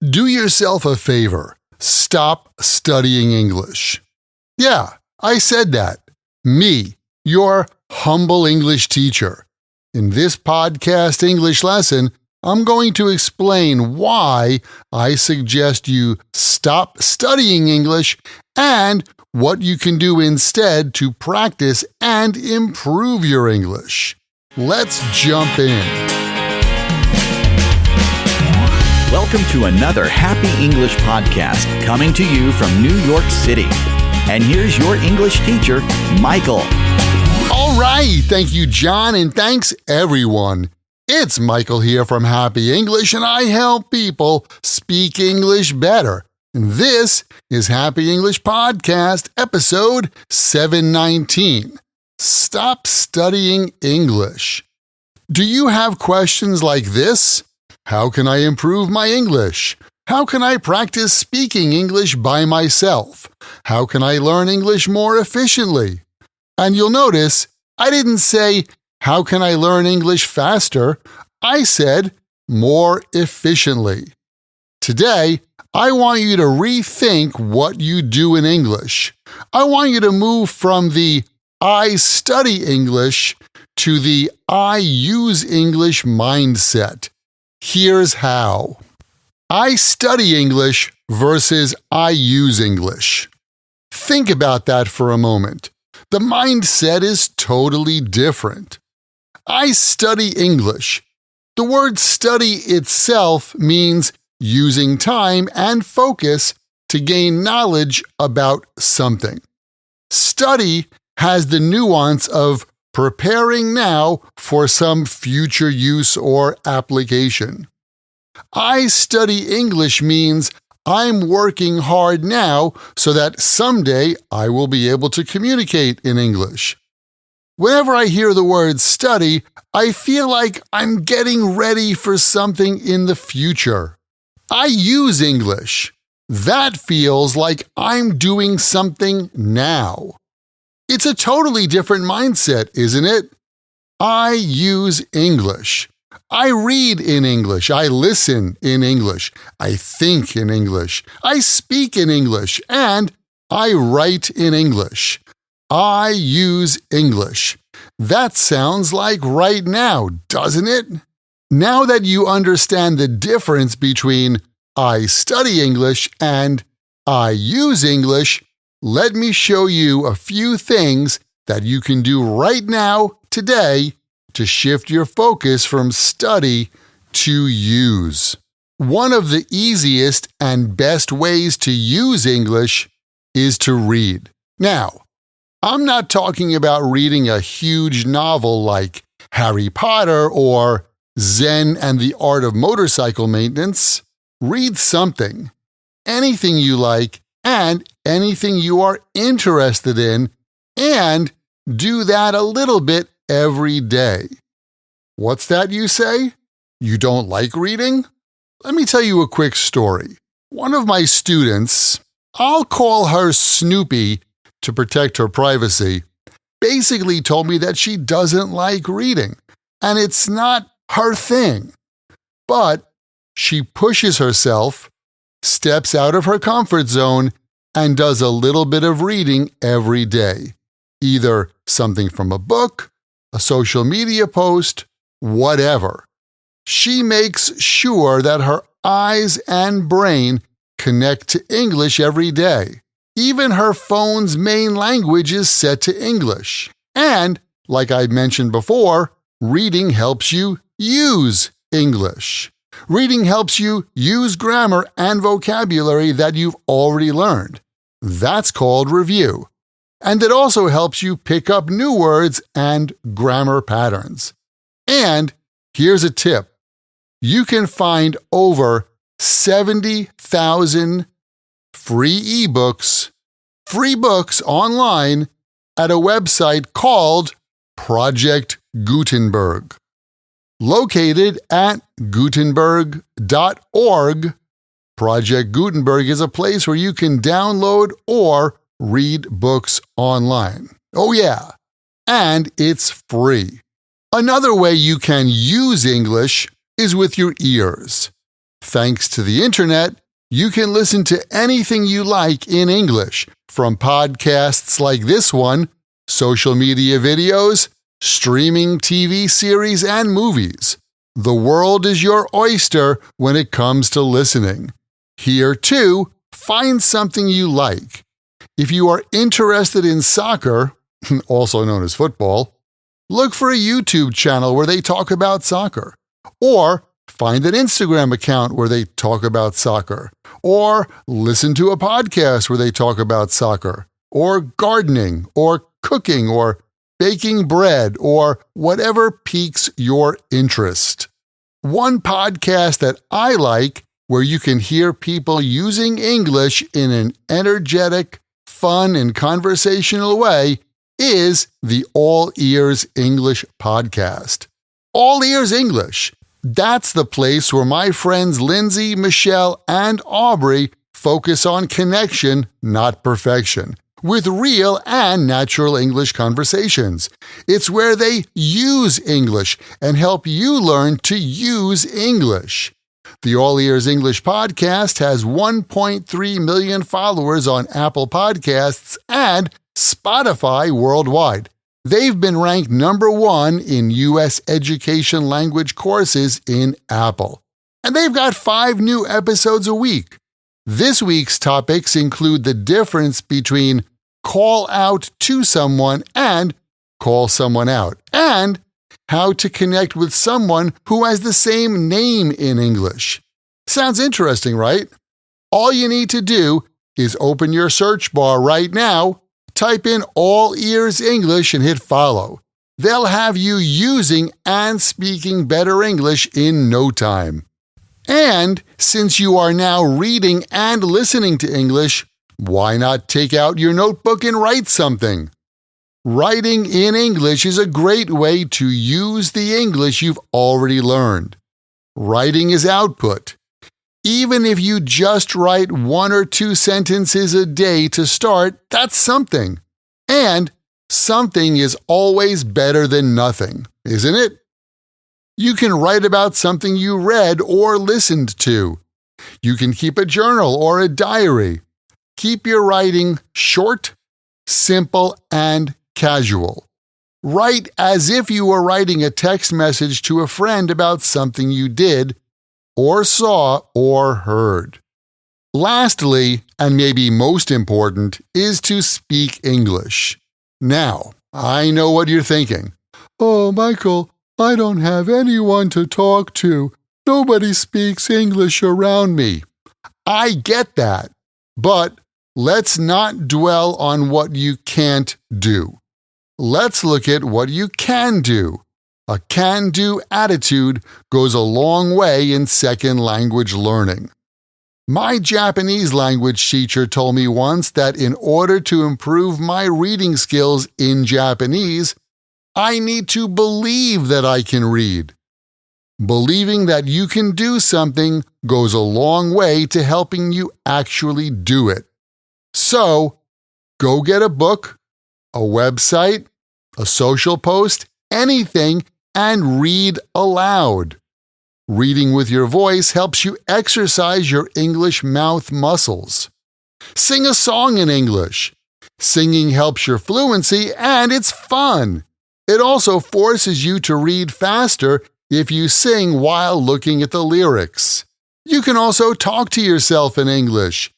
Do yourself a favor. Stop studying English. Yeah, I said that. Me, your humble English teacher. In this podcast English lesson, I'm going to explain why I suggest you stop studying English and what you can do instead to practice and improve your English. Let's jump in. Welcome to another Happy English podcast coming to you from New York City. And here's your English teacher, Michael. All right, thank you, John, and thanks, everyone. It's Michael here from Happy English, and I help people speak English better. And this is Happy English Podcast, episode 719. Stop studying English. Do you have questions like this? How can I improve my English? How can I practice speaking English by myself? How can I learn English more efficiently? And you'll notice I didn't say, how can I learn English faster? I said, more efficiently. Today, I want you to rethink what you do in English. I want you to move from the I study English to the I use English mindset. Here's how. I study English versus I use English. Think about that for a moment. The mindset is totally different. I study English. The word study itself means using time and focus to gain knowledge about something. Study has the nuance of preparing now for some future use or application. I study English means I'm working hard now so that someday I will be able to communicate in English. Whenever I hear the word study, I feel like I'm getting ready for something in the future. I use English. That feels like I'm doing something now. It's a totally different mindset, isn't it? I use English. I read in English. I listen in English. I think in English. I speak in English. And I write in English. I use English. That sounds like right now, doesn't it? Now that you understand the difference between I study English and I use English, let me show you a few things that you can do right now, today, to shift your focus from study to use. One of the easiest and best ways to use English is to read. Now, I'm not talking about reading a huge novel like Harry Potter or Zen and the Art of Motorcycle Maintenance. Read something, anything you like, and anything you are interested in, and do that a little bit every day. What's that, you say? You don't like reading? Let me tell you a quick story. One of my students, I'll call her Snoopy to protect her privacy, basically told me that she doesn't like reading, and it's not her thing. But she pushes herself, steps out of her comfort zone, and does a little bit of reading every day. Either something from a book, a social media post, whatever. She makes sure that her eyes and brain connect to English every day. Even her phone's main language is set to English. And, like I mentioned before, reading helps you use English. Reading helps you use grammar and vocabulary that you've already learned. That's called review. And it also helps you pick up new words and grammar patterns. And here's a tip. You can find over 70,000 free ebooks, free books online at a website called Project Gutenberg. Located at Gutenberg.org, Project Gutenberg is a place where you can download or read books online. Oh yeah, and it's free. Another way you can use English is with your ears. Thanks to the internet, you can listen to anything you like in English, from podcasts like this one, social media videos, streaming TV series, and movies. The world is your oyster when it comes to listening. Here, too, find something you like. If you are interested in soccer, also known as football, look for a YouTube channel where they talk about soccer. Or find an Instagram account where they talk about soccer. Or listen to a podcast where they talk about soccer. Or gardening, or cooking, or baking bread, or whatever piques your interest. One podcast that I like, where you can hear people using English in an energetic, fun, and conversational way, is the All Ears English podcast. All Ears English. That's the place where my friends Lindsay, Michelle, and Aubrey focus on connection, not perfection, with real and natural English conversations. It's where they use English and help you learn to use English. The All Ears English podcast has 1.3 million followers on Apple Podcasts and Spotify worldwide. They've been ranked number 1 in U.S. education language courses in Apple. And they've got 5 new episodes a week. This week's topics include the difference between call out to someone and call someone out, and how to connect with someone who has the same name in English. Sounds interesting, right? All you need to do is open your search bar right now, type in All Ears English and hit follow. They'll have you using and speaking better English in no time. And since you are now reading and listening to English, why not take out your notebook and write something? Writing in English is a great way to use the English you've already learned. Writing is output. Even if you just write 1 or 2 sentences a day to start, that's something. And something is always better than nothing, isn't it? You can write about something you read or listened to. You can keep a journal or a diary. Keep your writing short, simple, and casual. Write as if you were writing a text message to a friend about something you did, or saw, or heard. Lastly, and maybe most important, is to speak English. Now, I know what you're thinking. Oh, Michael, I don't have anyone to talk to. Nobody speaks English around me. I get that, but let's not dwell on what you can't do. Let's look at what you can do. A can-do attitude goes a long way in second language learning. My Japanese language teacher told me once that in order to improve my reading skills in Japanese, I need to believe that I can read. Believing that you can do something goes a long way to helping you actually do it. So, go get a book, a website, a social post, anything, and read aloud. Reading with your voice helps you exercise your English mouth muscles. Sing a song in English. Singing helps your fluency, and it's fun. It also forces you to read faster if you sing while looking at the lyrics. You can also talk to yourself in English.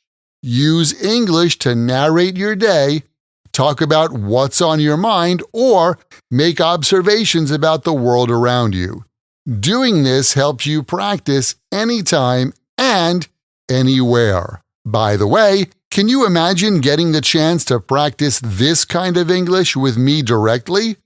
Use English to narrate your day, talk about what's on your mind, or make observations about the world around you. Doing this helps you practice anytime and anywhere. By the way, can you imagine getting the chance to practice this kind of English with me directly?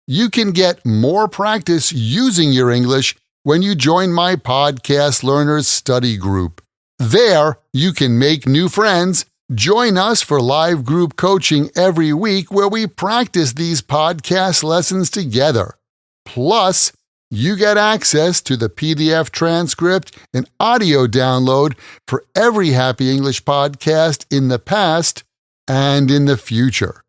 You can get more practice using your English when you join my Podcast Learners Study Group. There, you can make new friends. Join us for live group coaching every week where we practice these podcast lessons together. Plus, you get access to the PDF transcript and audio download for every Happy English podcast in the past and in the future.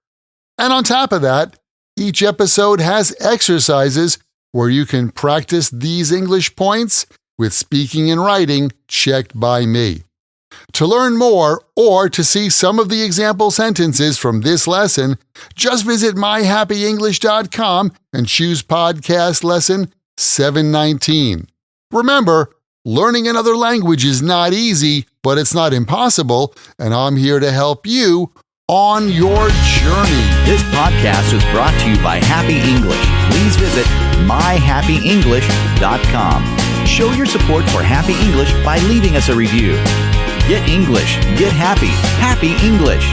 And on top of that, each episode has exercises where you can practice these English points with speaking and writing checked by me. To learn more or to see some of the example sentences from this lesson, just visit myhappyenglish.com and choose podcast lesson 719. Remember, learning another language is not easy, but it's not impossible, and I'm here to help you on your journey. This podcast was brought to you by Happy English. Please visit myhappyenglish.com. Show your support for Happy English by leaving us a review. Get English, get happy, Happy English.